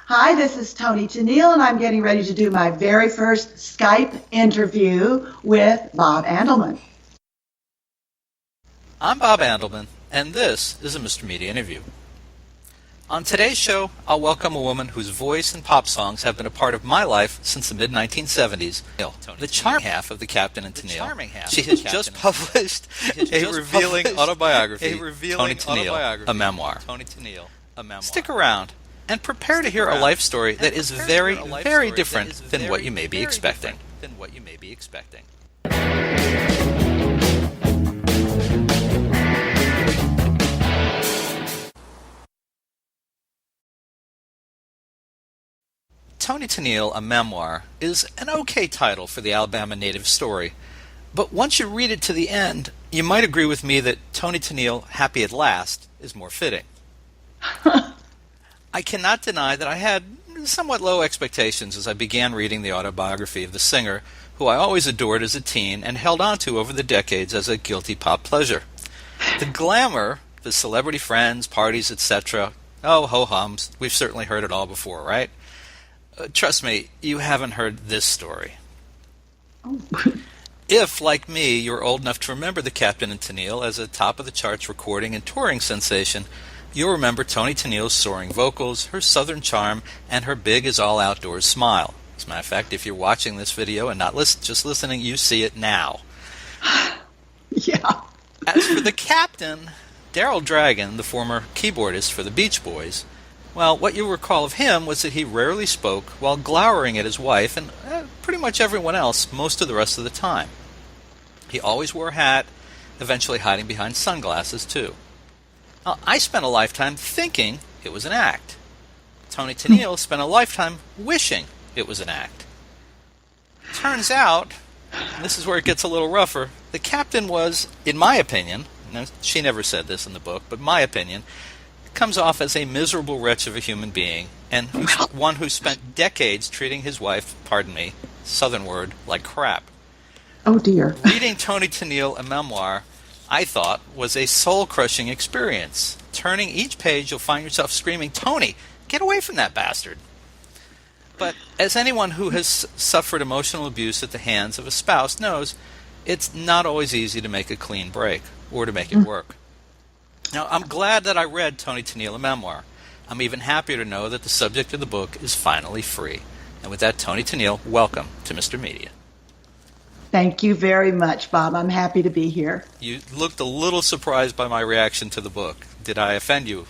Hi, this is Toni Tennille, and I'm getting ready to do my very first Skype interview with Bob Andelman. I'm Bob Andelman, and this is a Mr. Media interview. On today's show, I'll welcome a woman whose voice and pop songs have been a part of my life since the mid-1970s, the charming half of the Captain and Tennille. She has just published a revealing autobiography, Toni Tennille, a memoir. Stick around and prepare to hear a life story that is very, very different than what you may be expecting. Toni Tennille, a memoir, is an okay title for the Alabama native story, but once you read it to the end, you might agree with me that Toni Tennille, Happy at Last, is more fitting. I cannot deny that I had somewhat low expectations as I began reading the autobiography of the singer, who I always adored as a teen and held on to over the decades as a guilty pop pleasure. The glamour, the celebrity friends, parties, etc., oh, ho-hums, we've certainly heard it all before, right? Trust me, you haven't heard this story. Oh. If, like me, you're old enough to remember the Captain and Tennille as a top-of-the-charts recording and touring sensation, you'll remember Toni Tennille's soaring vocals, her southern charm, and her big-as-all-outdoors smile. As a matter of fact, if you're watching this video and not just listening, you see it now. Yeah. As for the Captain, Daryl Dragon, the former keyboardist for the Beach Boys, well, what you'll recall of him was that he rarely spoke while glowering at his wife and pretty much everyone else most of the rest of the time. He always wore a hat, eventually hiding behind sunglasses, too. Now, I spent a lifetime thinking it was an act. Toni Tennille spent a lifetime wishing it was an act. Turns out, and this is where it gets a little rougher, the Captain was, in my opinion, she never said this in the book, but my opinion, comes off as a miserable wretch of a human being, and one who spent decades treating his wife, pardon me, southern word, like crap. Oh dear. Reading Toni Tennille, a memoir, I thought, was a soul-crushing experience. Turning each page, you'll find yourself screaming, "Toni, get away from that bastard!" But as anyone who has suffered emotional abuse at the hands of a spouse knows, it's not always easy to make a clean break, or to make it work. Now, I'm glad that I read Toni Tennille, a memoir. I'm even happier to know that the subject of the book is finally free. And with that, Toni Tennille, welcome to Mr. Media. Thank you very much, Bob. I'm happy to be here. You looked a little surprised by my reaction to the book. Did I offend you?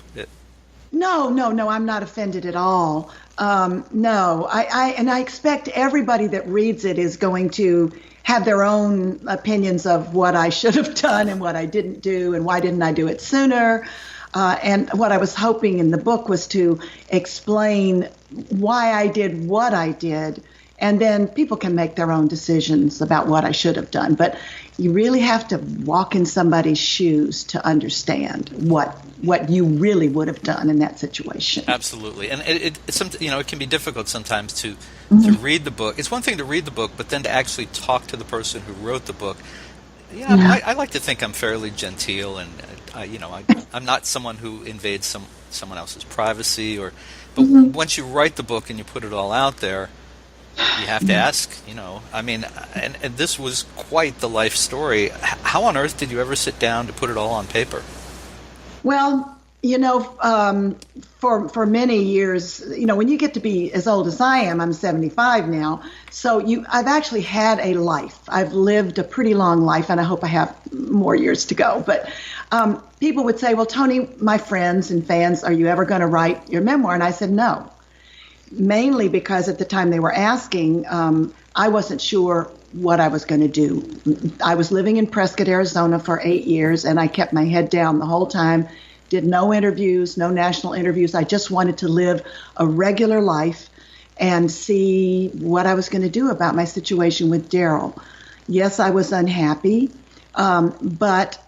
No, I'm not offended at all. No, I expect everybody that reads it is going to have their own opinions of what I should have done and what I didn't do and why didn't I do it sooner. And what I was hoping in the book was to explain why I did what I did, and then people can make their own decisions about what I should have done. But you really have to walk in somebody's shoes to understand what you really would have done in that situation. Absolutely, and it can be difficult sometimes to read the book. It's one thing to read the book, but then to actually talk to the person who wrote the book. I like to think I'm fairly genteel, and I'm not someone who invades someone else's privacy. But once you write the book and you put it all out there, you have to ask. And this was quite the life story. How on earth did you ever sit down to put it all on paper? Well, for many years, when you get to be as old as I am, I'm 75 now, so I've actually had a life. I've lived a pretty long life, and I hope I have more years to go. But people would say, well, Toni, my friends and fans, are you ever going to write your memoir? And I said no, mainly because at the time they were asking, I wasn't sure what I was going to do. I was living in Prescott, Arizona for 8 years, and I kept my head down the whole time. Did no interviews, no national interviews. I just wanted to live a regular life and see what I was going to do about my situation with Daryl. Yes, I was unhappy, but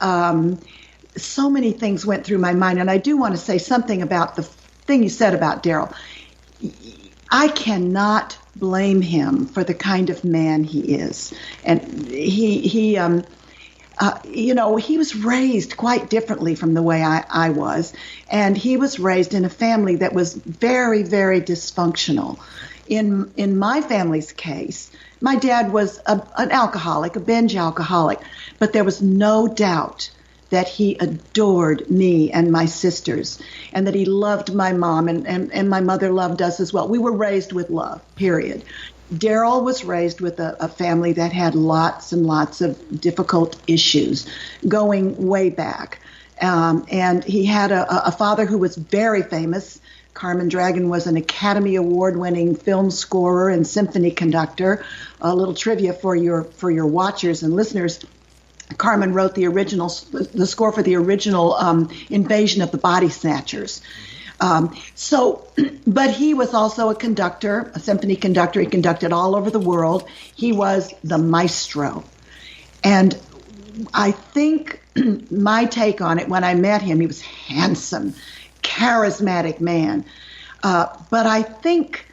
so many things went through my mind. And I do want to say something about the thing you said about Daryl. I cannot blame him for the kind of man he is. And he he was raised quite differently from the way I was. And he was raised in a family that was very, very dysfunctional. In my family's case, my dad was an alcoholic, a binge alcoholic, but there was no doubt that he adored me and my sisters, and that he loved my mom, and my mother loved us as well. We were raised with love, period. Daryl was raised with a family that had lots and lots of difficult issues going way back. And he had a father who was very famous. Carmen Dragon was an Academy Award-winning film scorer and symphony conductor. A little trivia for your watchers and listeners. Carmen wrote the score for the original Invasion of the Body Snatchers. But he was also a conductor, a symphony conductor. He conducted all over the world. He was the maestro. And I think my take on it, when I met him, he was handsome, charismatic man. But I think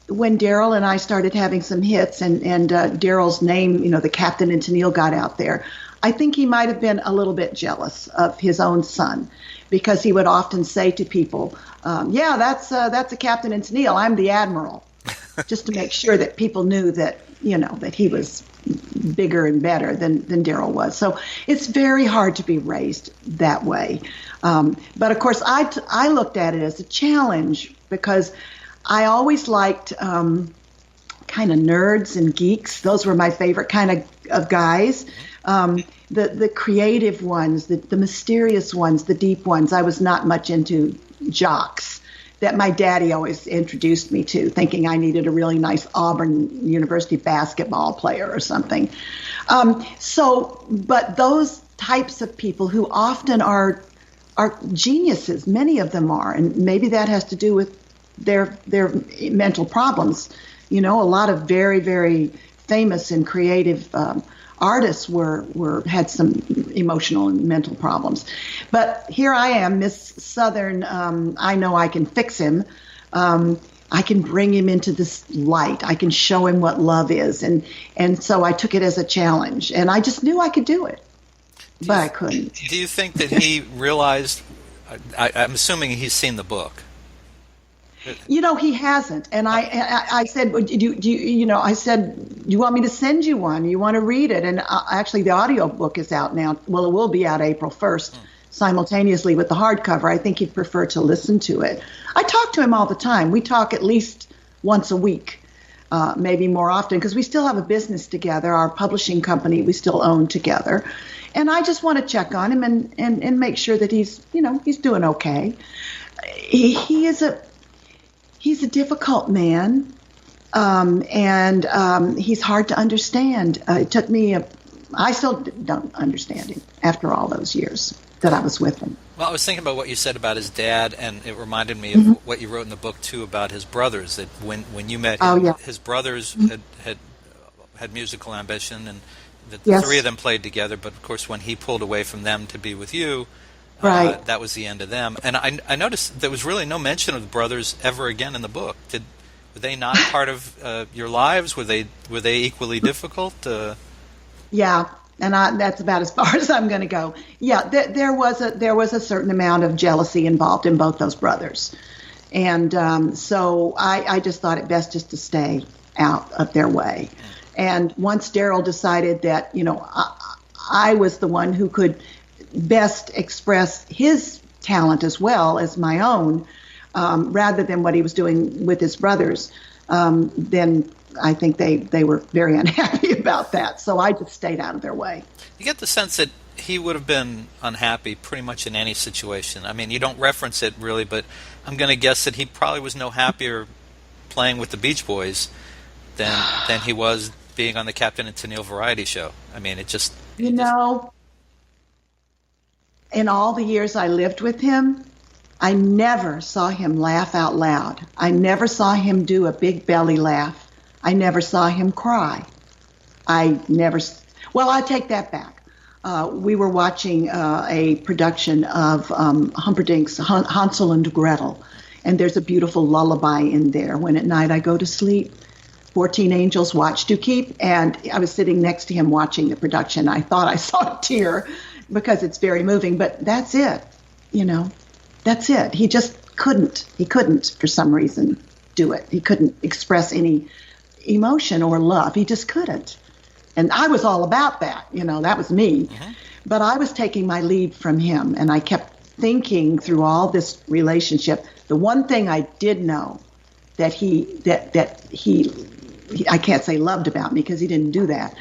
when Daryl and I started having some hits and Daryl's name, the Captain and Tennille got out there, I think he might have been a little bit jealous of his own son, because he would often say to people, that's a Captain and Tennille, I'm the Admiral, just to make sure that people knew that, that he was bigger and better than Daryl was. So it's very hard to be raised that way. But of course, I looked at it as a challenge, because I always liked kind of nerds and geeks. Those were my favorite kind of guys. The creative ones, the mysterious ones, the deep ones. I was not much into jocks that my daddy always introduced me to, thinking I needed a really nice Auburn University basketball player or something. But those types of people who often are geniuses, many of them are, and maybe that has to do with their mental problems. A lot of very, very famous and creative artists had some emotional and mental problems. But here I am, Miss Southern, I know I can fix him. I can bring him into this light. I can show him what love is. And so I took it as a challenge. And I just knew I could do it. But I couldn't. Do you think that he realized, I'm assuming he's seen the book. He hasn't. And I said, do you want me to send you one? You want to read it? And actually, the audio book is out now. Well, it will be out April 1st, simultaneously with the hardcover. I think he'd prefer to listen to it. I talk to him all the time. We talk at least once a week, maybe more often, because we still have a business together. Our publishing company we still own together. And I just want to check on him and make sure that he's doing okay. He's a difficult man, and he's hard to understand. It took me I still don't understand him after all those years that I was with him. Well, I was thinking about what you said about his dad, and it reminded me of what you wrote in the book, too, about his brothers, that when you met him, his brothers had musical ambition, and the three of them played together, but of course when he pulled away from them to be with you, right. That was the end of them. And I noticed there was really no mention of the brothers ever again in the book. Were they not part of your lives? Were they equally difficult? Yeah, and that's about as far as I'm going to go. Yeah, there was a certain amount of jealousy involved in both those brothers, and so I just thought it best just to stay out of their way. And once Daryl decided that I was the one who could best express his talent as well as my own, rather than what he was doing with his brothers, then I think they were very unhappy about that. So I just stayed out of their way. You get the sense that he would have been unhappy pretty much in any situation. I mean, you don't reference it really, but I'm going to guess that he probably was no happier playing with the Beach Boys than he was being on the Captain and Tennille variety show. I mean, in all the years I lived with him, I never saw him laugh out loud. I never saw him do a big belly laugh. I never saw him cry. I take that back. We were watching a production of Humperdinck's Hansel and Gretel, and there's a beautiful lullaby in there. When at night I go to sleep, 14 Angels Watch Do Keep, and I was sitting next to him watching the production. I thought I saw a tear because it's very moving, but that's it, that's it. He just couldn't. He couldn't, for some reason, do it. He couldn't express any emotion or love. He just couldn't. And I was all about that, that was me. Mm-hmm. But I was taking my lead from him, and I kept thinking through all this relationship. The one thing I did know that he I can't say loved about me because he didn't do that.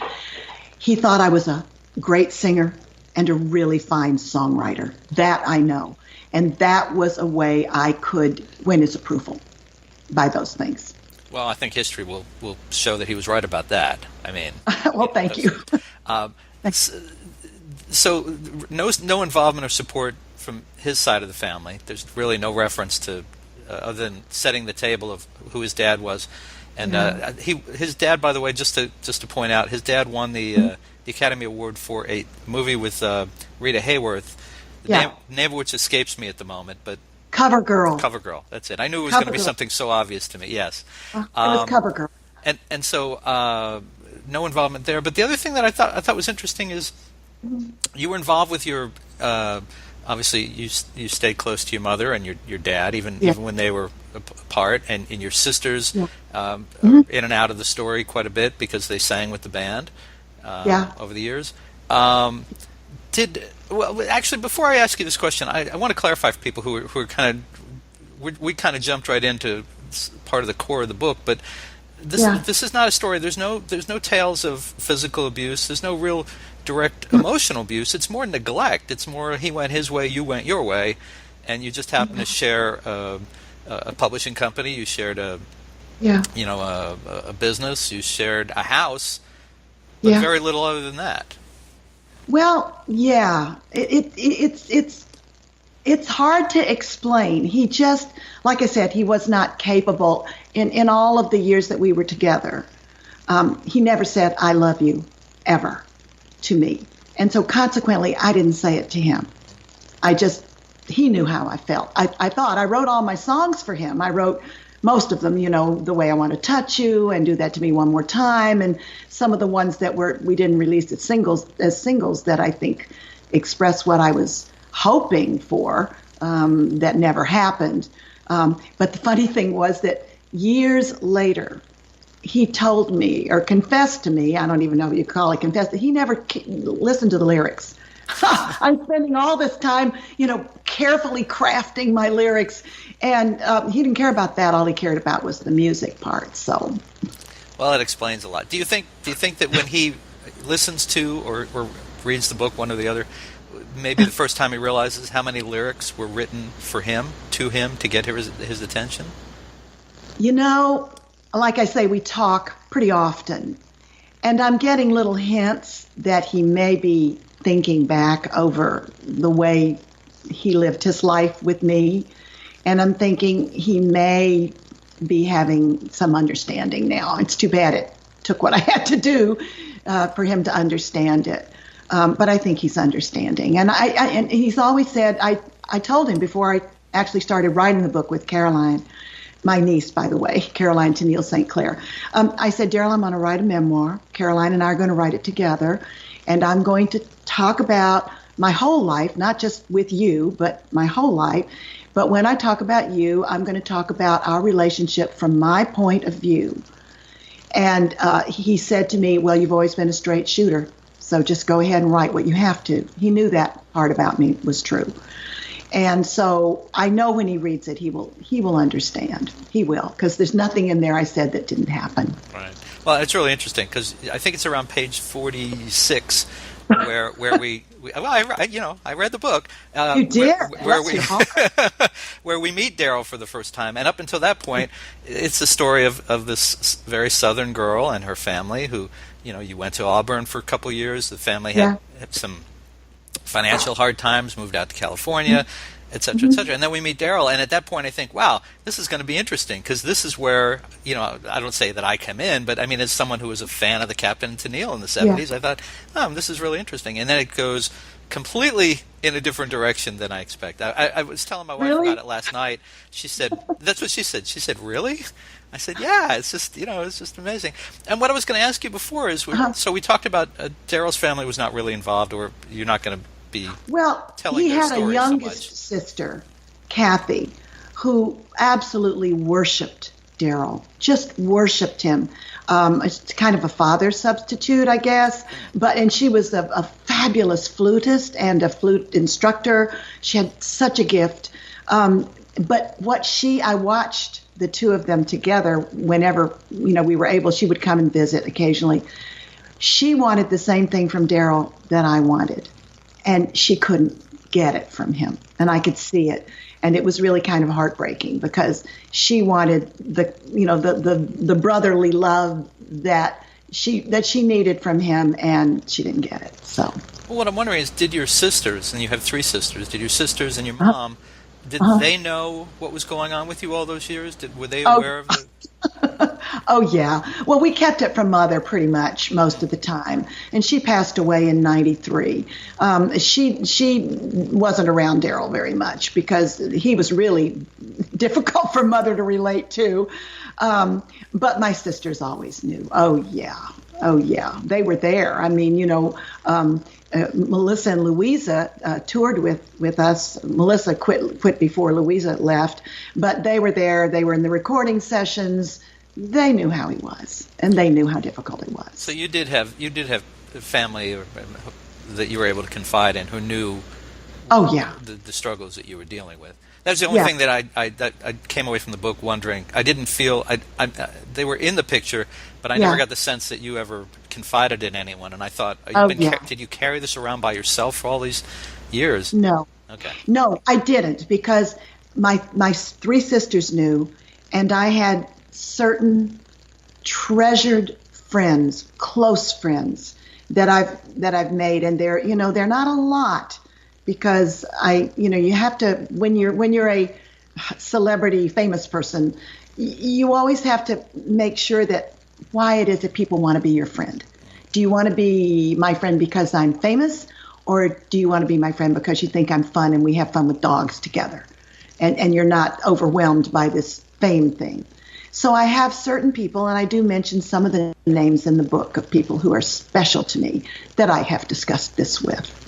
He thought I was a great singer and a really fine songwriter. That I know. And that was a way I could win his approval by those things. Well, I think history will show that he was right about that. I mean, well, thank you. So no involvement or support from his side of the family. There's really no reference to other than setting the table of who his dad was. And his dad, by the way, just to point out, his dad won the Academy Award for a movie with Rita Hayworth, the name of which escapes me at the moment, but Cover Girl. Cover Girl. That's it. I knew it was going to be something so obvious to me. Yes. It was Cover Girl. And so no involvement there. But the other thing that I thought was interesting is you were involved with your. Obviously, you stayed close to your mother and your dad, even when they were apart, and your sisters in and out of the story quite a bit because they sang with the band over the years. Actually, before I ask you this question, I want to clarify for people who are kind of we kind of jumped right into part of the core of the book, but this is not a story. There's no tales of physical abuse. There's no real direct emotional abuse. It's more neglect. It's more he went his way, you went your way, and you just happen to share a publishing company. You shared a business. You shared a house, but very little other than that. Well, yeah, it's hard to explain. He just, like I said, he was not capable in all of the years that we were together. He never said, "I love you," ever to me. And so consequently, I didn't say it to him. He knew how I felt. I wrote all my songs for him. I wrote most of them, The Way I Want to Touch You and Do That to Me One More Time, and some of the ones that we didn't release as singles that I think express what I was hoping for, that never happened. But the funny thing was that years later, he told me, or confessed to me, I don't even know what you call it, confessed that he never listened to the lyrics. I'm spending all this time, carefully crafting my lyrics, and he didn't care about that. All he cared about was the music part. So, well, it explains a lot. Do you think that when he listens to or reads the book, one or the other, maybe the first time he realizes how many lyrics were written for him to get his attention? Like I say, we talk pretty often, and I'm getting little hints that he may be thinking back over the way he lived his life with me, and I'm thinking he may be having some understanding now. It's too bad it took what I had to do for him to understand it, but I think he's understanding. And and he's always said, I told him before I actually started writing the book with Caroline, my niece, by the way, Caroline Tennille St. Clair. I said, Daryl, I'm going to write a memoir. Caroline and I are going to write it together. And I'm going to talk about my whole life, not just with you, but my whole life. But when I talk about you, I'm going to talk about our relationship from my point of view. And he said to me, well, you've always been a straight shooter, so just go ahead and write what you have to. He knew that part about me was true. And so I know when he reads it, he will understand. He will, because there's nothing in there I said that didn't happen. Right. Well, it's really interesting because I think it's around page 46 where I read the book. You did. Where we meet Daryl for the first time, and up until that point, it's the story of this very Southern girl and her family who, you went to Auburn for a couple years. The family had some financial hard times, moved out to California, et cetera, et cetera. And then we meet Daryl, and at that point I think, wow, this is going to be interesting, because this is where, I don't say that I come in, but I mean, as someone who was a fan of the Captain and Tennille in the 70s, I thought, this is really interesting. And then it goes completely in a different direction than I expect. I was telling my wife Really? about it last night. She said, that's what she said. She said, really? I said, yeah, it's just, it's just amazing. And what I was going to ask you before is, so we talked about Daryl's family was not really involved, or you're not going to be Well, telling he their had a story so youngest much. sister, Kathy, who absolutely worshipped Daryl, just worshipped him. It's kind of a father substitute, I guess. And she was a fabulous flutist and a flute instructor. She had such a gift. But I watched the two of them together whenever, we were able. She would come and visit occasionally. She wanted the same thing from Daryl that I wanted, and she couldn't get it from him, and I could see it. And it was really kind of heartbreaking because she wanted the brotherly love that she needed from him, and she didn't get it. So, well, what I'm wondering is, did your sisters, and you have 3 sisters, did your sisters and your mom, did they know what was going on with you all those years? Were they aware of it? Oh, yeah. Well, we kept it from Mother pretty much most of the time. And she passed away in 93. She wasn't around Daryl very much because he was really difficult for Mother to relate to. But my sisters always knew. Oh, yeah. Oh, yeah. They were there. I mean, Melissa and Louisa toured with us. Melissa quit before Louisa left, but they were there. They were in the recording sessions. They knew how he was, and they knew how difficult it was. So you did have family that you were able to confide in who knew. Oh yeah, the struggles that you were dealing with. That's the only thing that I came away from the book wondering. I didn't feel they were in the picture, but I never got the sense that you ever confided in anyone. And I thought, did you carry this around by yourself for all these years? No. Okay. No, I didn't, because my 3 sisters knew, and I had certain treasured friends, close friends that I've made, and they're not a lot. Because you have to, when you're a celebrity, famous person, you always have to make sure that why it is that people want to be your friend. Do you want to be my friend because I'm famous, or do you want to be my friend because you think I'm fun and we have fun with dogs together, and you're not overwhelmed by this fame thing? So I have certain people, and I do mention some of the names in the book of people who are special to me that I have discussed this with.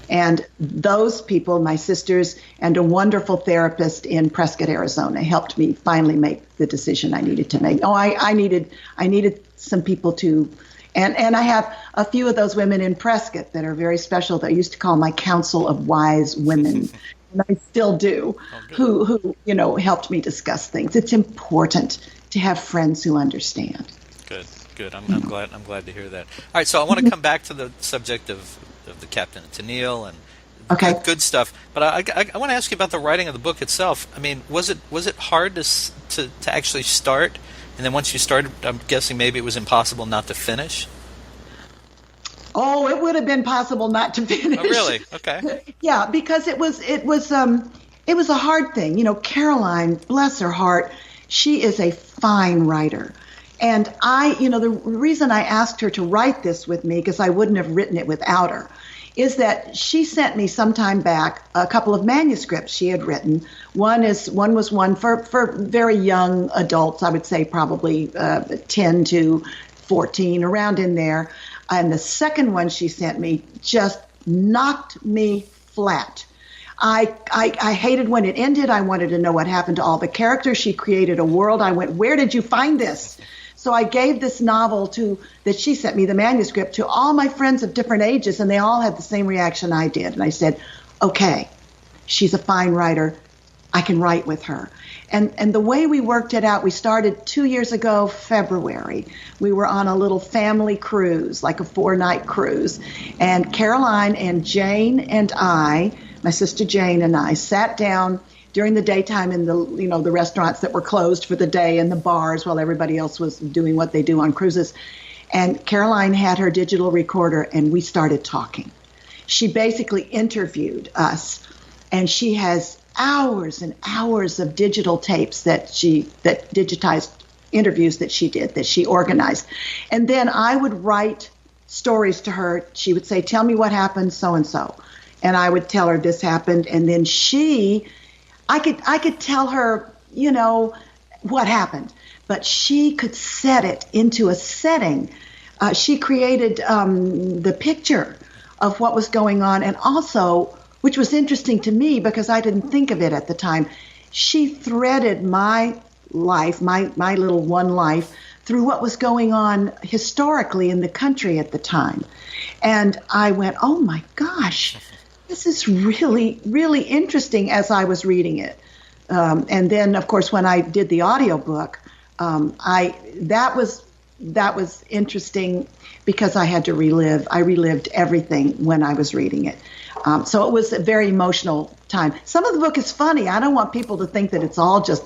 And those people, my sisters and a wonderful therapist in Prescott, Arizona, helped me finally make the decision I needed to make. I needed some people to, and I have a few of those women in Prescott that are very special that I used to call my council of wise women. And I still do, who helped me discuss things. It's important to have friends who understand. Good. I'm glad to hear that. All right, so I want to come back to the subject of the Captain and Tennille and good stuff. But I want to ask you about the writing of the book itself. I mean, was it hard to actually start, and then once you started, I'm guessing maybe it was impossible not to finish? Oh, it would have been possible not to finish. Oh, really? Okay. Yeah, because it was a hard thing. Caroline, bless her heart, she is a fine writer. And the reason I asked her to write this with me, because I wouldn't have written it without her, is that she sent me some time back a couple of manuscripts she had written. One was one for very young adults, I would say probably 10 to 14, around in there. And the second one she sent me just knocked me flat. I hated when it ended. I wanted to know what happened to all the characters. She created a world. I went, where did you find this? So I gave this novel that she sent me, the manuscript, to all my friends of different ages, and they all had the same reaction I did. And I said, okay, she's a fine writer. I can write with her. And the way we worked it out, we started 2 years ago, February. We were on a little family cruise, like a 4-night cruise. And Caroline and Jane and I, my sister Jane and I, sat down during the daytime in the restaurants that were closed for the day and the bars while everybody else was doing what they do on cruises. And Caroline had her digital recorder, and we started talking. She basically interviewed us, and she has hours and hours of digital tapes that digitized interviews that she did, that she organized. And then I would write stories to her. She would say, tell me what happened, so-and-so. and I would tell her this happened, and then I could tell her, what happened, but she could set it into a setting. She created the picture of what was going on, and also, which was interesting to me because I didn't think of it at the time, she threaded my life, my little one life, through what was going on historically in the country at the time. And I went, oh my gosh, this is really, really interesting as I was reading it. And then, of course, when I did the audiobook, that was interesting because I had to I relived everything when I was reading it. So it was a very emotional time. Some of the book is funny. I don't want people to think that it's all just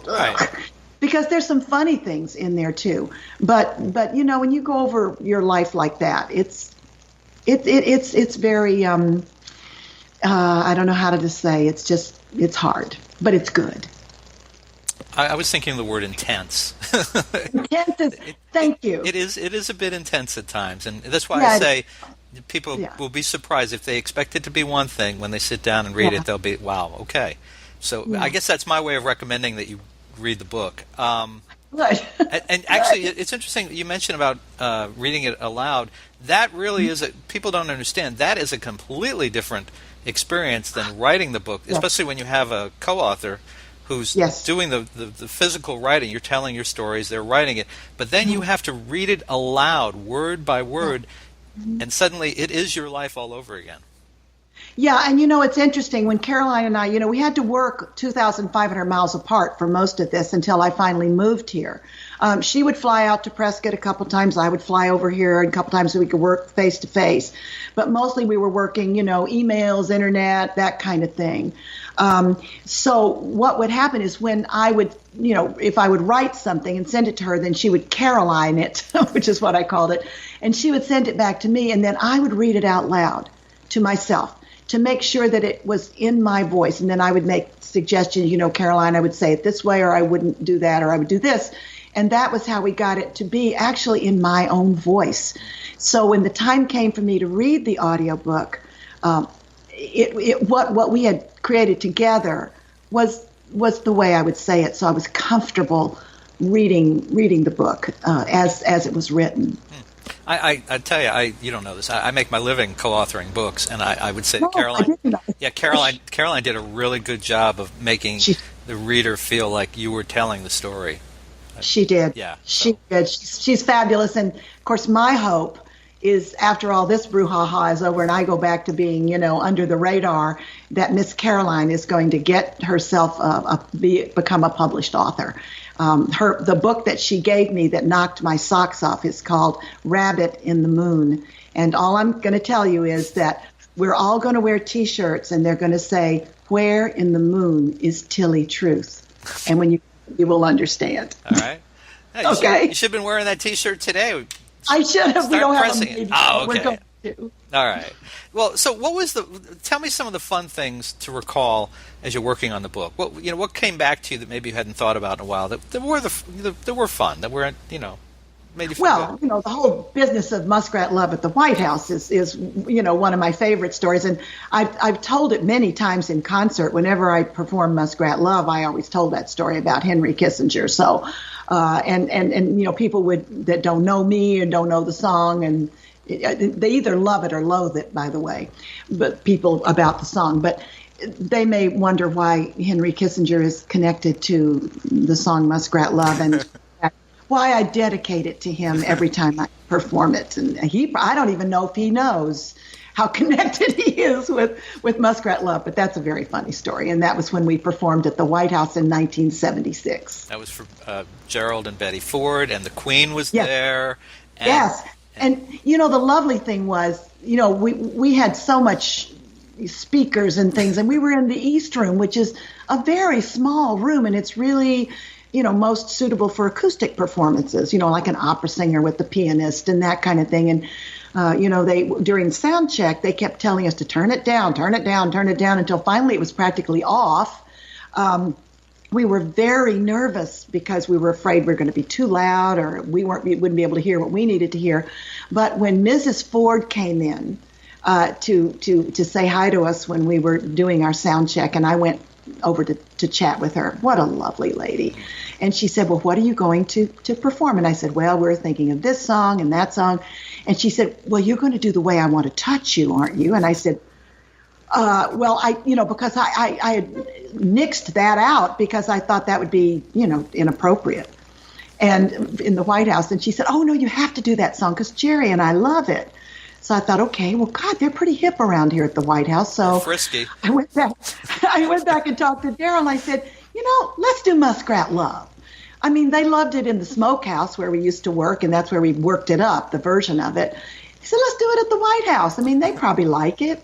because there's some funny things in there too. But when you go over your life like that, it's very I don't know how to say. It's hard, but it's good. I was thinking the word intense. Intense thank you. It is a bit intense at times, and that's why I say people will be surprised if they expect it to be one thing. When they sit down and read it, they'll be, wow, okay. So I guess that's my way of recommending that you read the book. And actually, it's interesting you mentioned about reading it aloud. That really is people don't understand. That is a completely different experience than writing the book, especially when you have a co-author who's doing the physical writing. You're telling your stories, they're writing it, but then you have to read it aloud, word by word, and suddenly it is your life all over again. Yeah, and it's interesting. When Caroline and I, we had to work 2,500 miles apart for most of this until I finally moved here. She would fly out to Prescott a couple times. I would fly over here a couple times so we could work face to face. But mostly we were working, emails, internet, that kind of thing. So what would happen is when I would, if I would write something and send it to her, then she would Caroline it, which is what I called it. And she would send it back to me, and then I would read it out loud to myself to make sure that it was in my voice. And then I would make suggestions, Caroline, I would say it this way, or I wouldn't do that, or I would do this. And that was how we got it to be actually in my own voice. So when the time came for me to read the audiobook, what we had created together was the way I would say it. So I was comfortable reading the book as it was written. I tell you, you don't know this. I make my living co-authoring books, and I would say that Caroline did a really good job of making the reader feel like you were telling the story. She did. Yeah, she did. She's fabulous, and of course, my hope is after all this brouhaha is over, and I go back to being, under the radar, that Miss Caroline is going to get herself become a published author. The book that she gave me that knocked my socks off is called Rabbit in the Moon. And all I'm going to tell you is that we're all going to wear T-shirts, and they're going to say, "Where in the moon is Tilly Truth?" And when you will understand. All right. Yeah, you should have been wearing that T-shirt today. I should have. We don't have them made. Oh, okay. We're going to. All right. Well, so tell me some of the fun things to recall as you're working on the book. What came back to you that maybe you hadn't thought about in a while that were fun, that were, made you feel good? The whole business of Muskrat Love at the White House is one of my favorite stories. And I've told it many times in concert. Whenever I perform Muskrat Love, I always told that story about Henry Kissinger. So, and people that don't know me and don't know the song, and they either love it or loathe it, by the way, but people about the song. But they may wonder why Henry Kissinger is connected to the song Muskrat Love and why I dedicate it to him every time I perform it. And I don't even know if he knows how connected he is with Muskrat Love, but that's a very funny story. And that was when we performed at the White House in 1976. That was for Gerald and Betty Ford, and the Queen was there. Yes. And, the lovely thing was, we had so much speakers and things, and we were in the East Room, which is a very small room, and it's really, most suitable for acoustic performances, like an opera singer with the pianist and that kind of thing. And, they during sound check, they kept telling us to turn it down, until finally it was practically off. We were very nervous because we were afraid we were going to be too loud or we wouldn't be able to hear what we needed to hear. But when Mrs. Ford came in, to say hi to us when we were doing our sound check, and I went over to chat with her. What a lovely lady. And she said, well, what are you going to perform? And I said, well, we're thinking of this song and that song. And she said, well, you're going to do The Way I Want to Touch You, aren't you? And I said, well, because I had nixed that out because I thought that would be, inappropriate. And in the White House, and she said, oh, no, you have to do that song because Jerry and I love it. So I thought, okay, well, God, they're pretty hip around here at the White House. So frisky. I went back and talked to Daryl, and I said, let's do Muskrat Love. I mean, they loved it in the smokehouse where we used to work, and that's where we worked it up, the version of it. He said, let's do it at the White House. I mean, they probably like it,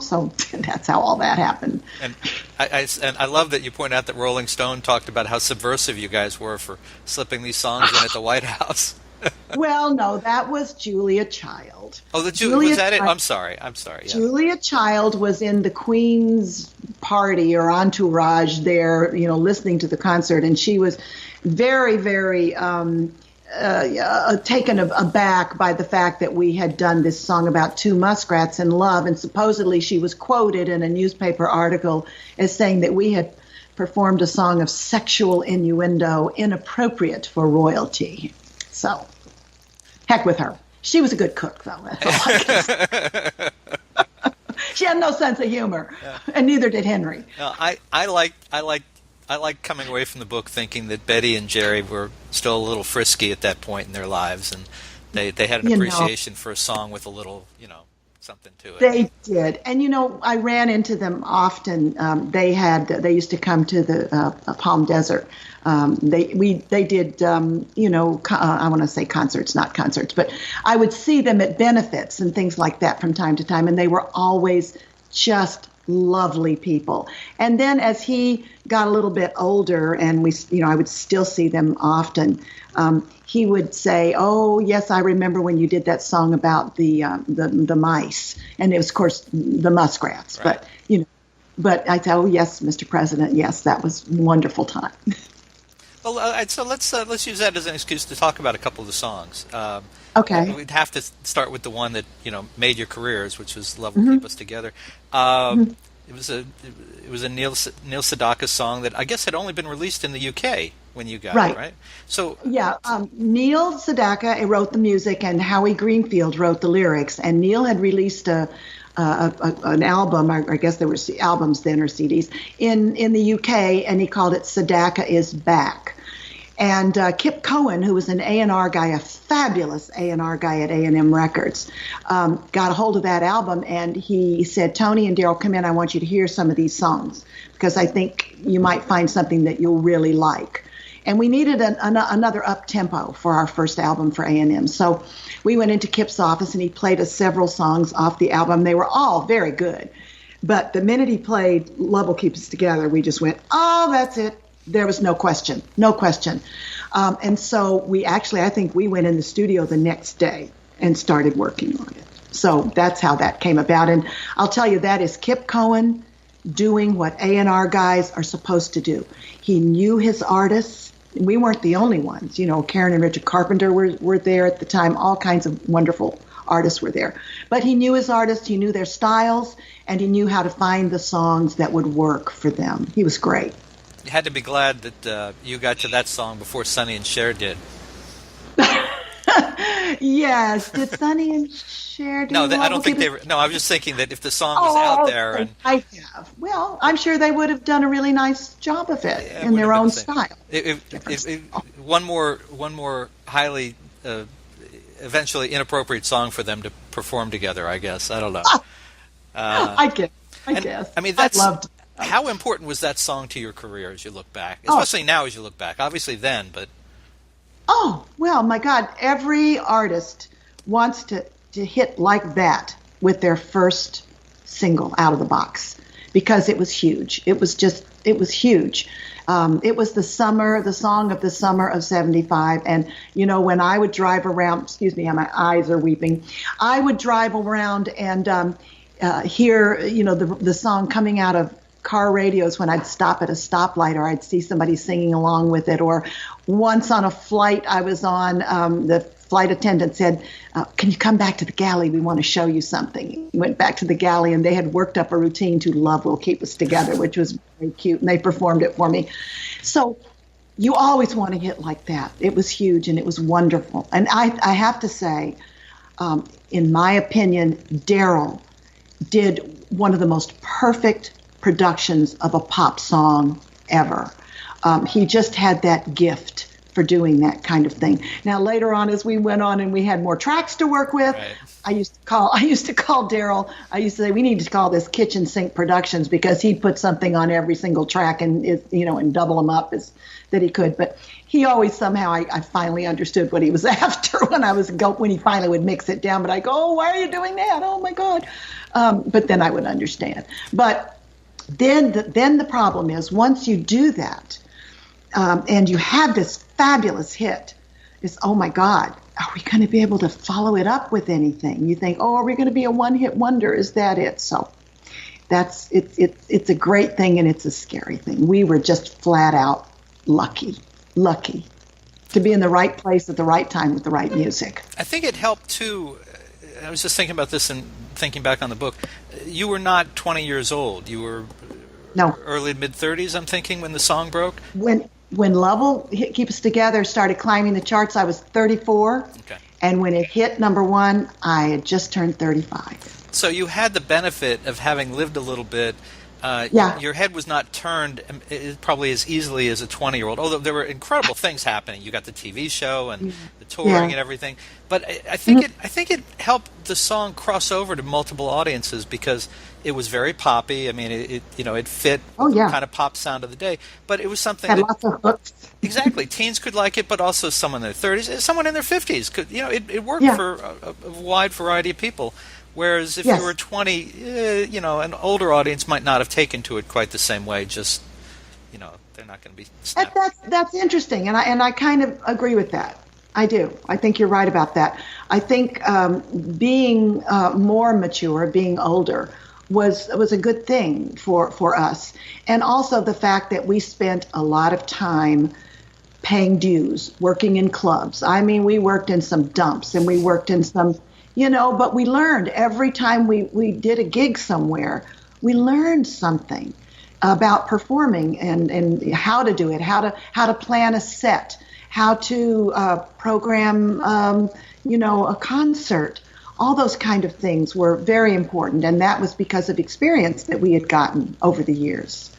so that's how all that happened. And I love that you point out that Rolling Stone talked about how subversive you guys were for slipping these songs in at the White House. Well, no, that was Julia Child. Oh, was that it? I'm sorry. Yeah. Julia Child was in the Queen's party or entourage there, listening to the concert, and she was very, very taken aback by the fact that we had done this song about two muskrats in love, and supposedly she was quoted in a newspaper article as saying that we had performed a song of sexual innuendo inappropriate for royalty. So, heck with her. She was a good cook, though. That's all I can say. She had no sense of humor, and neither did Henry. No, I like coming away from the book thinking that Betty and Jerry were still a little frisky at that point in their lives, and they had an appreciation for a song with a little, something to it. They did, and I ran into them often. They used to come to the Palm Desert. They did I want to say concerts, not concerts, but I would see them at benefits and things like that from time to time, and they were always just lovely people. And then as he got a little bit older, and I would still see them often, he would say, "Oh, yes, I remember when you did that song about the mice," and it was, of course, the muskrats. Right. But I said, "Oh, yes, Mr. President, yes, that was a wonderful time." Well, so let's use that as an excuse to talk about a couple of the songs. Okay. We'd have to start with the one that made your careers, which was "Love Will Keep Us Together." It was a Neil Sedaka song that I guess had only been released in the UK when you got it, right? So yeah, Neil Sedaka wrote the music, and Howie Greenfield wrote the lyrics. And Neil had released an album, I guess there were albums then or CDs in the UK, and he called it "Sedaka Is Back." And Kip Cohen, who was an A&R guy, a fabulous A&R guy at A&M Records, got a hold of that album, and he said, "Toni and Daryl, come in. I want you to hear some of these songs because I think you might find something that you'll really like." And we needed another up-tempo for our first album for A&M. So we went into Kip's office, and he played us several songs off the album. They were all very good. But the minute he played "Love Will Keep Us Together," we just went, "Oh, that's it." There was no question. And so I think we went in the studio the next day and started working on it. So that's how that came about. And I'll tell you, that is Kip Cohen doing what A&R guys are supposed to do. He knew his artists. We weren't the only ones. Karen and Richard Carpenter were there at the time. All kinds of wonderful artists were there. But he knew his artists, he knew their styles, and he knew how to find the songs that would work for them. He was great. You had to be glad that you got to that song before Sonny and Cher did. Yes. Did Sonny and Cher do No, I don't think they were. No, I was just thinking that if the song was out there. And I have. Well, I'm sure they would have done a really nice job of it in their own style. One more highly, eventually inappropriate song for them to perform together, I guess. I don't know. I guess. I mean, how important was that song to your career as you look back? Especially now as you look back. Obviously then, but... Oh, well, my God. Every artist wants to hit like that with their first single out of the box because it was huge. It was huge. It was the song of the summer of 75. And, when I would drive around, excuse me, my eyes are weeping. I would drive around and hear, the song coming out of car radios when I'd stop at a stoplight, or I'd see somebody singing along with it. Or once on a flight I was on, the flight attendant said, can you come back to the galley? We want to show you something. We went back to the galley, and they had worked up a routine to Love Will Keep Us Together, which was very cute, and they performed it for me. So you always want to hit like that. It was huge, and it was wonderful. And I have to say, in my opinion, Daryl did one of the most perfect productions of a pop song ever. He just had that gift for doing that kind of thing. Now, later on, as we went on and we had more tracks to work with, right. I used to call Daryl. I used to say, we need to call this Kitchen Sink Productions, because he'd put something on every single track and and double them up as that he could. But he always somehow, I finally understood what he was after when he finally would mix it down. But I go, oh, why are you doing that? Oh my God! But then I would understand. But then the problem is, once you do that, and you have this fabulous hit, is, oh my God, are we going to be able to follow it up with anything? You think, oh, are we going to be a one-hit wonder? Is that it? So it's a great thing, and it's a scary thing. We were just flat out lucky to be in the right place at the right time with the right music. I think it helped too. I was just thinking about this and thinking back on the book. You were not 20 years old. You were early mid-30s, I'm thinking, when the song broke. When Love Will Keep Us Together started climbing the charts, I was 34. Okay. And when it hit number one, I had just turned 35. So you had the benefit of having lived a little bit. Your head was not turned probably as easily as a 20-year-old, although there were incredible things happening. You got the TV show and the touring and everything. But I think it helped the song cross over to multiple audiences, because it was very poppy. I mean, it fit the kind of pop sound of the day. But it was something had lots of hooks. Exactly. Teens could like it, but also someone in their 30s, someone in their 50s could. It worked for a wide variety of people. Whereas if you were 20, an older audience might not have taken to it quite the same way. Just, they're not going to be snapped. That's interesting, and I kind of agree with that. I do. I think you're right about that. I think being more mature, being older, was a good thing for us, and also the fact that we spent a lot of time paying dues, working in clubs. I mean, we worked in some dumps, and we worked in some. But we learned every time we did a gig somewhere, we learned something about performing and how to do it, how to plan a set, how to program, a concert. All those kind of things were very important, and that was because of experience that we had gotten over the years.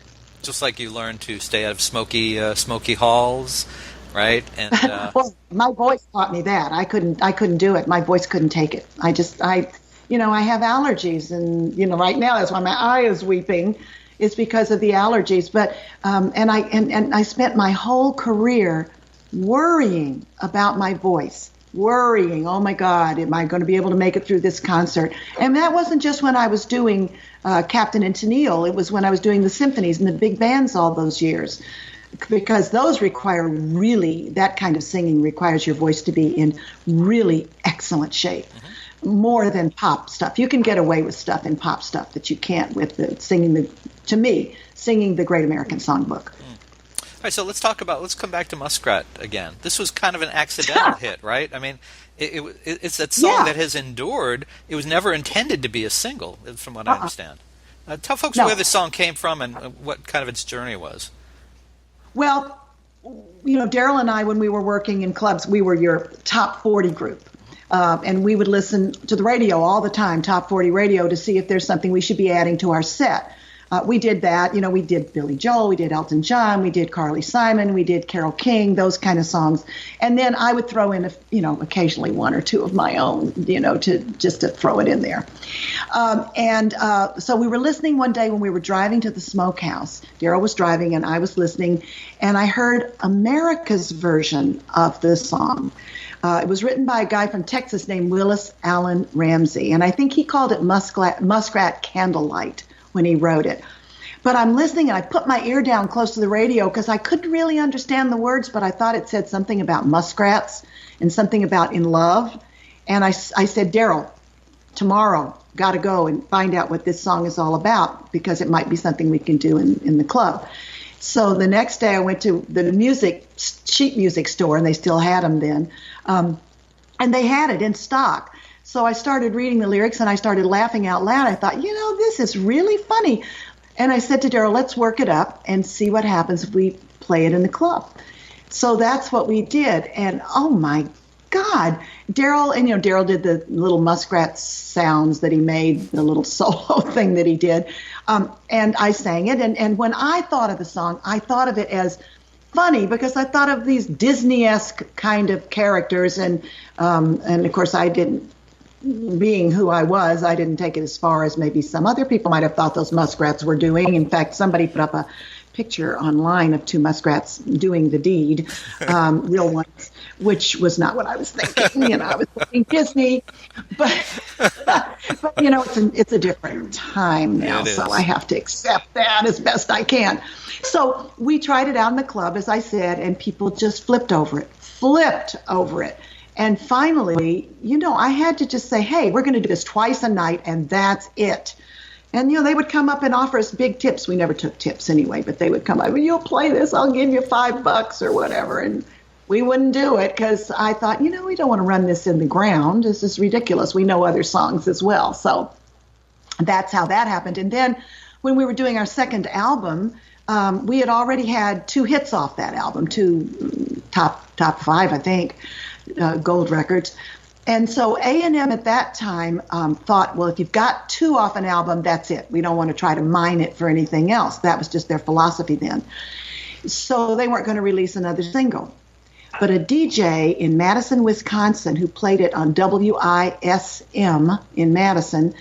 Just like you learned to stay out of smoky halls. Right, and well, my voice taught me that. I couldn't do it. My voice couldn't take it. I have allergies, and right now that's why my eye is weeping. It's because of the allergies. But and I spent my whole career worrying about my voice, worrying. Oh my God, am I going to be able to make it through this concert? And that wasn't just when I was doing Captain and Tennille. It was when I was doing the symphonies and the big bands all those years. Because those require that kind of singing requires your voice to be in really excellent shape, more than pop stuff. You can get away with stuff in pop stuff that you can't with singing the Great American Songbook. All right, so let's come back to Muskrat again. This was kind of an accidental hit, right? I mean, it's that song that has endured. It was never intended to be a single, from what I understand. Tell folks where this song came from and what kind of its journey was. Well, Daryl and I, when we were working in clubs, we were your top 40 group. And we would listen to the radio all the time, top 40 radio, to see if there's something we should be adding to our set. We did that. We did Billy Joel, we did Elton John, we did Carly Simon, we did Carole King, those kind of songs. And then I would throw in, occasionally one or two of my own, to throw it in there. So we were listening one day when we were driving to the smokehouse. Daryl was driving and I was listening, and I heard America's version of this song. It was written by a guy from Texas named Willis Allen Ramsey, and I think he called it Muskrat Candlelight when he wrote it. But I'm listening, and I put my ear down close to the radio because I couldn't really understand the words, but I thought it said something about muskrats and something about in love. And I said, Daryl, tomorrow, got to go and find out what this song is all about because it might be something we can do in the club. So the next day I went to the sheet music store, and they still had them then, and they had it in stock. So I started reading the lyrics, and I started laughing out loud. I thought, this is really funny. And I said to Daryl, let's work it up and see what happens if we play it in the club. So that's what we did. And oh my God, Daryl did the little muskrat sounds that he made, the little solo thing that he did. And I sang it. And when I thought of the song, I thought of it as funny because I thought of these Disney-esque kind of characters. And of course, being who I was, I didn't take it as far as maybe some other people might have thought those muskrats were doing. In fact, somebody put up a picture online of two muskrats doing the deed, real ones, which was not what I was thinking. I was thinking Disney, but it's a different time now, so I have to accept that as best I can. So we tried it out in the club, as I said, and people just flipped over it. And finally, I had to just say, hey, we're going to do this twice a night, and that's it. And, they would come up and offer us big tips. We never took tips anyway, but they would come up, well, you'll play this, I'll give you $5 or whatever. And we wouldn't do it because I thought, we don't want to run this in the ground. This is ridiculous. We know other songs as well. So that's how that happened. And then when we were doing our second album, we had already had 2 hits off that album, 2 top 5, I think, gold records. And so A&M at that time thought, well, if you've got 2 off an album, that's it. We don't want to try to mine it for anything else. That was just their philosophy then. So they weren't going to release another single. But a DJ in Madison, Wisconsin, who played it on WISM in Madison,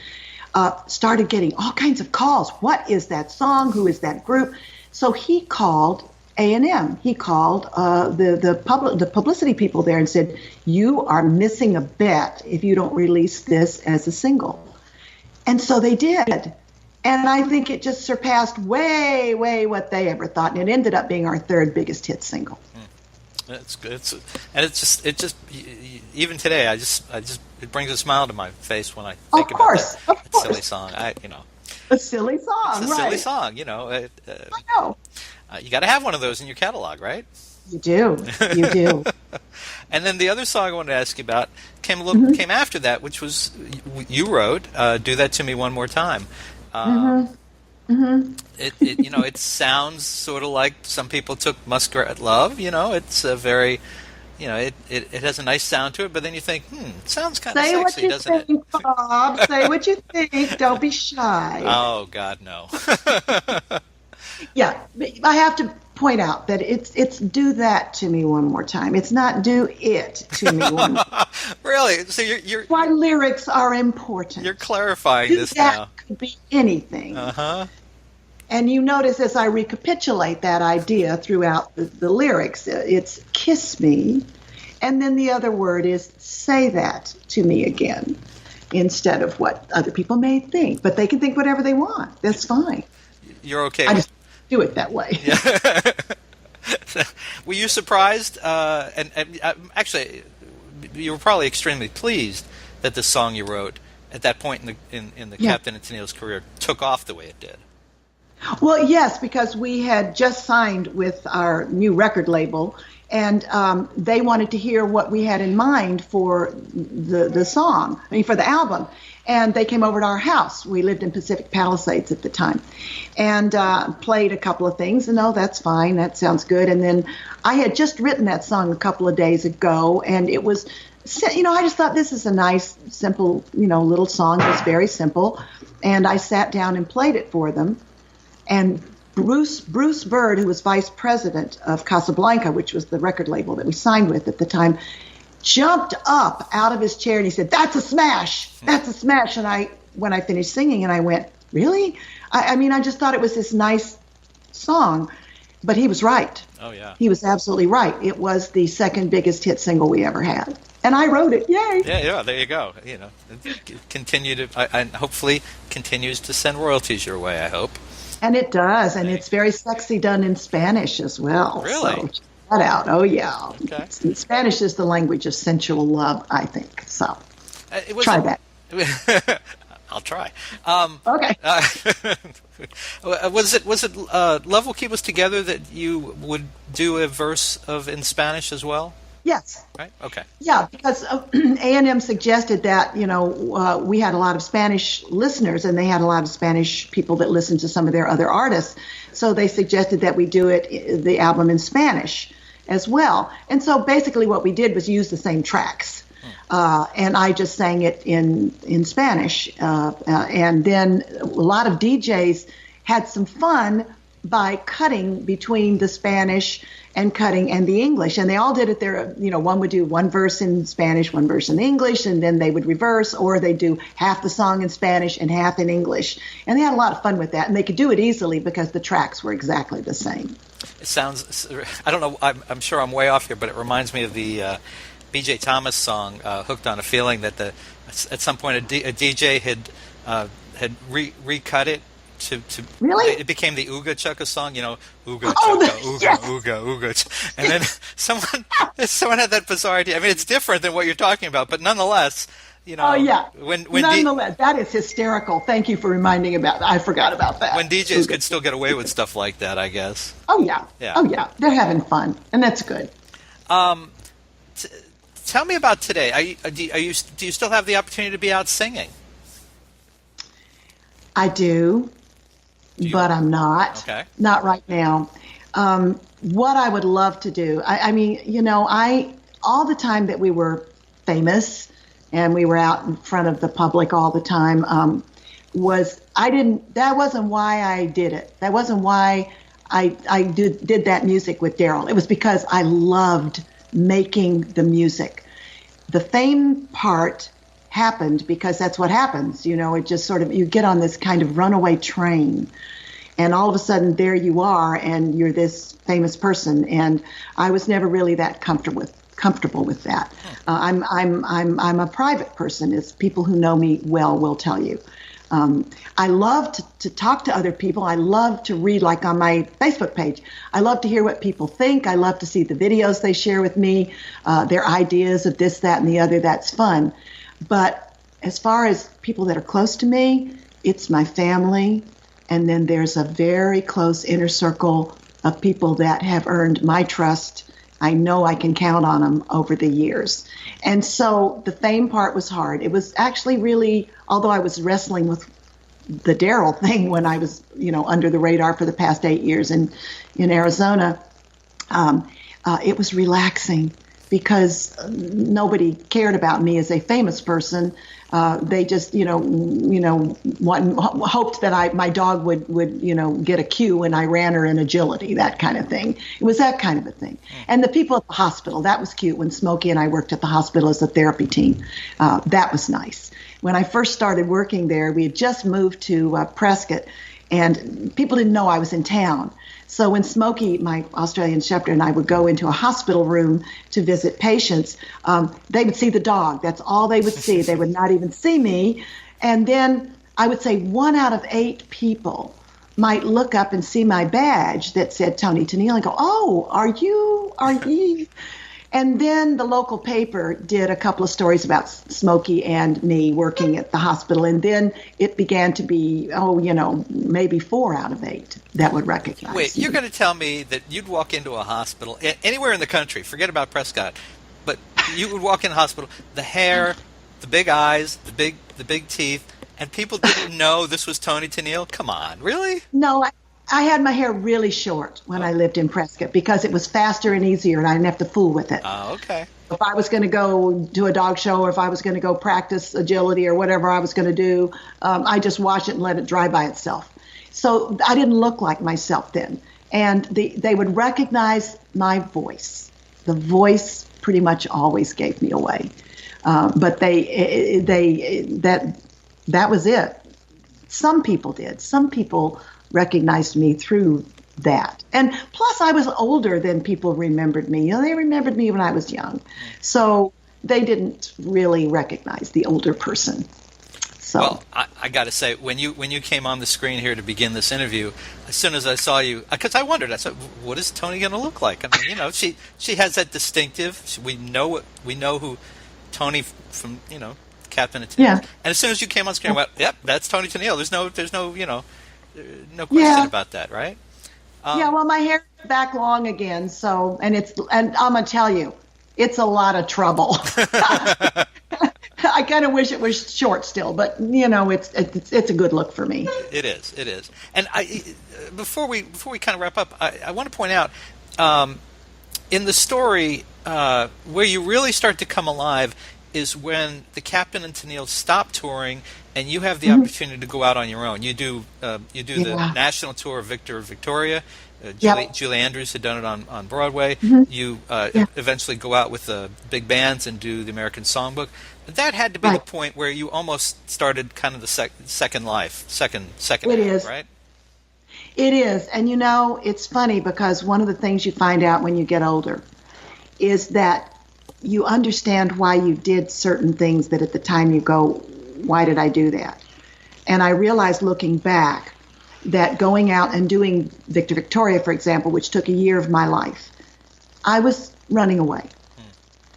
started getting all kinds of calls. What is that song? Who is that group? So he called A&M. He called the publicity people there and said, you are missing a bet if you don't release this as a single. And so they did. And I think it just surpassed way, way what they ever thought. And it ended up being our 3rd biggest hit single. That's good. It just even today, it brings a smile to my face when I think about that silly song. A silly song, it's a silly song, I know. You got to have one of those in your catalog, right? You do. And then the other song I wanted to ask you about came after that, which was you wrote "Do That to Me One More Time." It sounds sort of like some people took Muskrat Love. It's a very, it has a nice sound to it. But then you think, it sounds kind of sexy, doesn't it? Say what you think, Bob. Say what you think. Don't be shy. Oh God, no. Yeah, I have to point out that it's do that to me one more time. It's not do it to me one more time. Really? So you're why lyrics are important. You're clarifying this that now. Could be anything. Uh-huh. And you notice as I recapitulate that idea throughout the lyrics, it's kiss me, and then the other word is say that to me again, instead of what other people may think. But they can think whatever they want. That's fine. You're okay. I just do it that way. Yeah. Were you surprised? And actually, you were probably extremely pleased that the song you wrote at that point in the Captain and Tennille's career took off the way it did. Well, yes, because we had just signed with our new record label, and they wanted to hear what we had in mind for the song, for the album. And they came over to our house. We lived in Pacific Palisades at the time, and played a couple of things. And that's fine. That sounds good. And then I had just written that song a couple of days ago, and it was, I just thought this is a nice, simple, little song. It was very simple. And I sat down and played it for them. And Bruce Bird, who was vice president of Casablanca, which was the record label that we signed with at the time, jumped up out of his chair and he said, "That's a smash! That's a smash!" And when I finished singing, and I went, "Really?" I just thought it was this nice song, but he was right. Oh yeah, he was absolutely right. It was the 2nd biggest hit single we ever had, and I wrote it. Yay! Yeah. There you go. Continue to, and hopefully continues to send royalties your way. I hope. And it does, and it's very sexy done in Spanish as well. Really? So check that out. Oh, yeah. Okay. Spanish is the language of sensual love, I think. So try that. I'll try. Okay. Was it Love Will Keep Us Together that you would do a verse of in Spanish as well? Yes. Right. Okay. Yeah, because A&M suggested that, we had a lot of Spanish listeners and they had a lot of Spanish people that listened to some of their other artists. So they suggested that we do the album in Spanish as well. And so basically what we did was use the same tracks. And I just sang it in Spanish. And then a lot of DJs had some fun by cutting between the Spanish and the English. And they all did it there. One would do one verse in Spanish, one verse in English, and then they would reverse, or they do half the song in Spanish and half in English. And they had a lot of fun with that. And they could do it easily because the tracks were exactly the same. It sounds, I don't know, I'm sure I'm way off here, but it reminds me of the B.J. Thomas song, Hooked on a Feeling, that at some point a DJ had recut it to really? It became the Ooga Chukka song, Ooga Chukka, Ooga, yes. Ooga, Ooga. And then someone had that bizarre idea. I mean, it's different than what you're talking about, but nonetheless, Oh, yeah. When nonetheless, that is hysterical. Thank you for reminding about that. I forgot about that. When DJs could still get away with stuff like that, I guess. Oh, yeah. Oh, yeah. They're having fun, and that's good. Tell me about today. Do you still have the opportunity to be out singing? I do, but I'm not. Okay. Not right now. What I would love to do, I mean, all the time that we were famous and we were out in front of the public all the time, that wasn't why I did it. That wasn't why I did that music with Daryl. It was because I loved making the music. The fame part happened because that's what happens. It just sort of, you get on this kind of runaway train and all of a sudden there you are and you're this famous person. And I was never really that comfortable with that. I'm a private person, as people who know me well will tell you. I love to talk to other people. I love to read, like on my Facebook page. I love to hear what people think. I love to see the videos they share with me, their ideas of this, that, and the other. That's fun. But as far as people that are close to me, it's my family. And then there's a very close inner circle of people that have earned my trust. I know I can count on them over the years. And so the fame part was hard. It was actually really, although I was wrestling with the Daryl thing when I was, under the radar for the past 8 years in Arizona, it was relaxing because nobody cared about me as a famous person. They just, hoped that my dog would, get a cue when I ran her in agility, that kind of thing. It was that kind of a thing. And the people at the hospital, that was cute. When Smokey and I worked at the hospital as a therapy team, that was nice. When I first started working there, we had just moved to Prescott, and people didn't know I was in town. So when Smokey, my Australian Shepherd, and I would go into a hospital room to visit patients, they would see the dog. That's all they would see. They would not even see me. And then I would say 1 out of 8 people might look up and see my badge that said Toni Tennille and go, "Oh, are you?" And then the local paper did a couple of stories about Smokey and me working at the hospital. And then it began to be, maybe 4 out of 8 that would recognize Wait, me. You're going to tell me that you'd walk into a hospital, anywhere in the country, forget about Prescott, but you would walk in a hospital, the hair, the big eyes, the big teeth, and people didn't know this was Toni Tennille? Come on, really? No, I had my hair really short when I lived in Prescott because it was faster and easier and I didn't have to fool with it. Oh, okay. If I was going to go do a dog show or if I was going to go practice agility or whatever I was going to do, I just wash it and let it dry by itself. So I didn't look like myself then. And they would recognize my voice. The voice pretty much always gave me away. But that was it. Some people did. Some people recognized me through that. And plus I was older than people remembered me. They remembered me when I was young. So they didn't really recognize the older person. So well, I got to say, when you came on the screen here to begin this interview, as soon as I saw you, because I wondered, I said, what is Toni going to look like? I mean, she has that distinctive. We know who Toni from Captain and Tennille. Yeah. And as soon as you came on screen, I went, yep, that's Toni Tennille. There's no, no question about that, right? Well, my hair is back long again, so and I'm gonna tell you, it's a lot of trouble. I kind of wish it was short still, but it's a good look for me. It is. And before we kind of wrap up, I want to point out in the story where you really start to come alive is when the Captain and Tennille stop touring and you have the opportunity to go out on your own. You do the national tour of Victoria. Julie Andrews had done it on Broadway. You eventually go out with the big bands and do the American Songbook. That had to be the point where you almost started kind of the second life, second it is. right? It is. And it's funny because one of the things you find out when you get older is that you understand why you did certain things that at the time you go, why did I do that? And I realized looking back that going out and doing Victoria, for example, which took a year of my life, I was running away.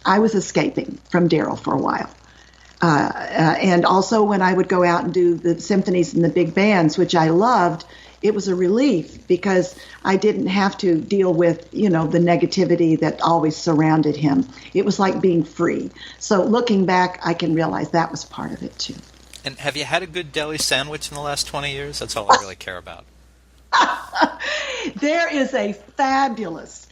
I was escaping from Daryl for a while. And also when I would go out and do the symphonies and the big bands, which I loved, it was a relief because I didn't have to deal with, the negativity that always surrounded him. It was like being free. So looking back, I can realize that was part of it too. And have you had a good deli sandwich in the last 20 years? That's all I really care about. There is a fabulous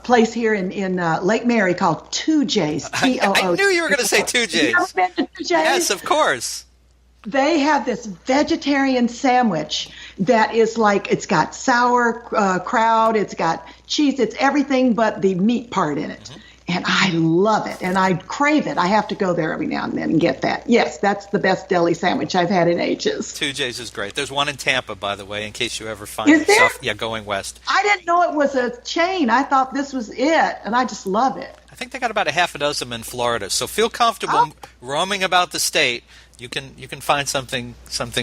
place here in Lake Mary called 2J's. I knew you were going to say 2J's. You ever been to 2J's? Yes, of course. They have this vegetarian sandwich that is like, it's got sauerkraut, it's got cheese, it's everything but the meat part in it. And I love it, and I crave it. I have to go there every now and then and get that. Yes, that's the best deli sandwich I've had in ages. 2J's is great. There's one in Tampa, by the way, in case you ever find yourself going west. I didn't know it was a chain. I thought this was it, and I just love it. I think they got about a half a dozen in Florida, so feel comfortable roaming about the state. You can find something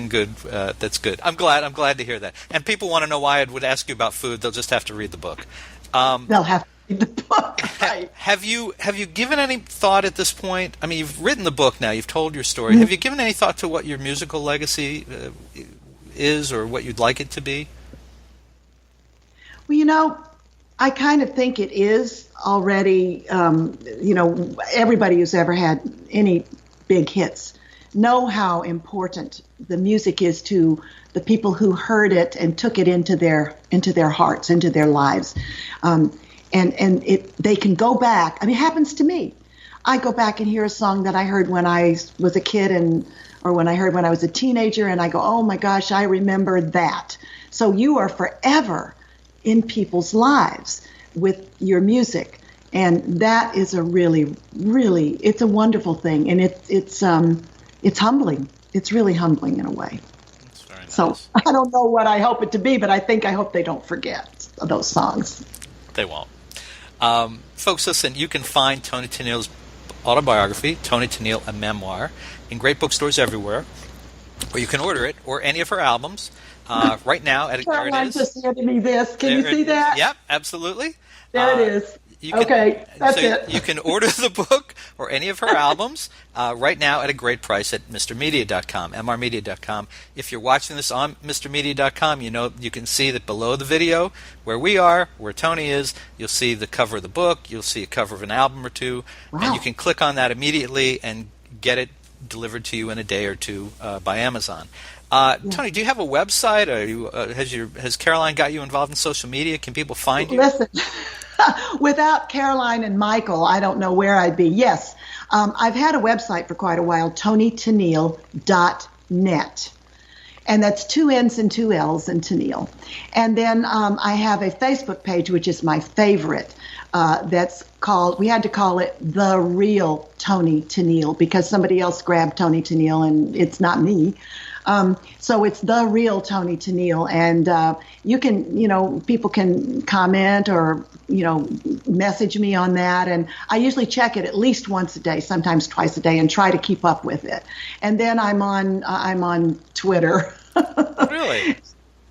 good that's good. I'm glad to hear that. And people want to know why I would ask you about food. They'll just have to read the book. They'll have to read the book. Right. Have you given any thought at this point? I mean, you've written the book now. You've told your story. Have you given any thought to what your musical legacy is, or what you'd like it to be? Well, I kind of think it is already. Everybody who's ever had any big hits know how important the music is to the people who heard it and took it into their hearts, into their lives. And they can go back. I mean, it happens to me. I go back and hear a song that I heard when I was a kid or when I heard when I was a teenager, and I go, oh my gosh, I remember that. So you are forever in people's lives with your music. And that is a really, really, it's a wonderful thing. And it's humbling. It's really humbling in a way. That's very nice. So I don't know what I hope it to be, but I hope they don't forget those songs. They won't. Folks, listen, you can find Toni Tennille's autobiography, Toni Tennille, a Memoir, in great bookstores everywhere, or you can order it, or any of her albums, right now. Caroline just handed me this. Can you see that? Yep, absolutely. There it is. That's it. You can order the book or any of her albums right now at a great price at mrmedia.com, mrmedia.com. If you're watching this on mrmedia.com, you can see that below the video where we are, where Toni is, you'll see the cover of the book, you'll see a cover of an album or two, and you can click on that immediately and get it delivered to you in a day or two by Amazon. Toni, do you have a website? Has Caroline got you involved in social media? Can people find you? Listen. Without Caroline and Michael, I don't know where I'd be. Yes, I've had a website for quite a while, ToniTennille.net. And that's 2 N's and 2 L's in Tennille. And then I have a Facebook page, which is my favorite. That's called, we had to call it The Real Toni Tennille because somebody else grabbed Toni Tennille and it's not me. So it's The Real Toni Tennille, and you can, people can comment or, message me on that, and I usually check it at least once a day, sometimes twice a day, and try to keep up with it. And then I'm on Twitter. Really?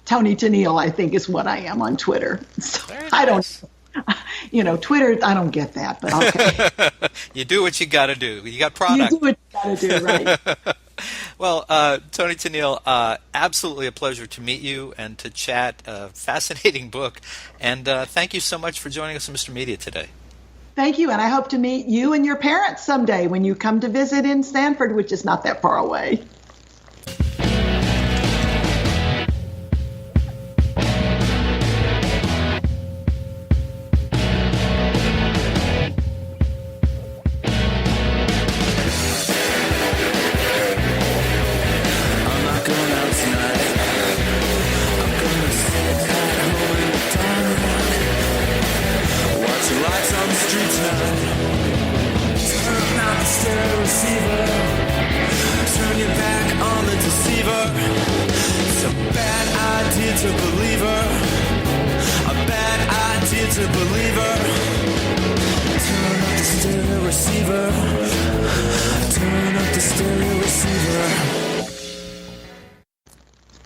Toni Tennille, I think, is what I am on Twitter. So I don't. Twitter, I don't get that, but okay. You do what you got to do. You got product. You do what you got to do, right. Well, Toni Tennille, absolutely a pleasure to meet you and to chat. Fascinating book. And thank you so much for joining us on Mr. Media today. Thank you, and I hope to meet you and your parents someday when you come to visit in Stanford, which is not that far away.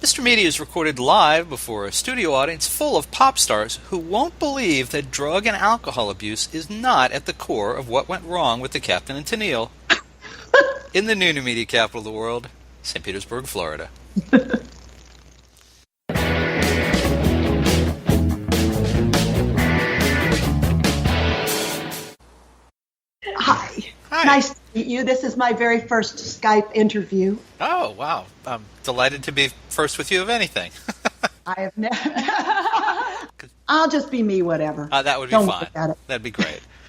Mr. Media is recorded live before a studio audience full of pop stars who won't believe that drug and alcohol abuse is not at the core of what went wrong with the Captain and Tennille in the new media capital of the world, St. Petersburg, Florida. Hi. Hi. Nice to meet you. This is my very first Skype interview. Oh, wow. I'm delighted to be first with you of anything. I have never. I'll just be me, whatever. That would be Don't fine. worry about it. That'd be great.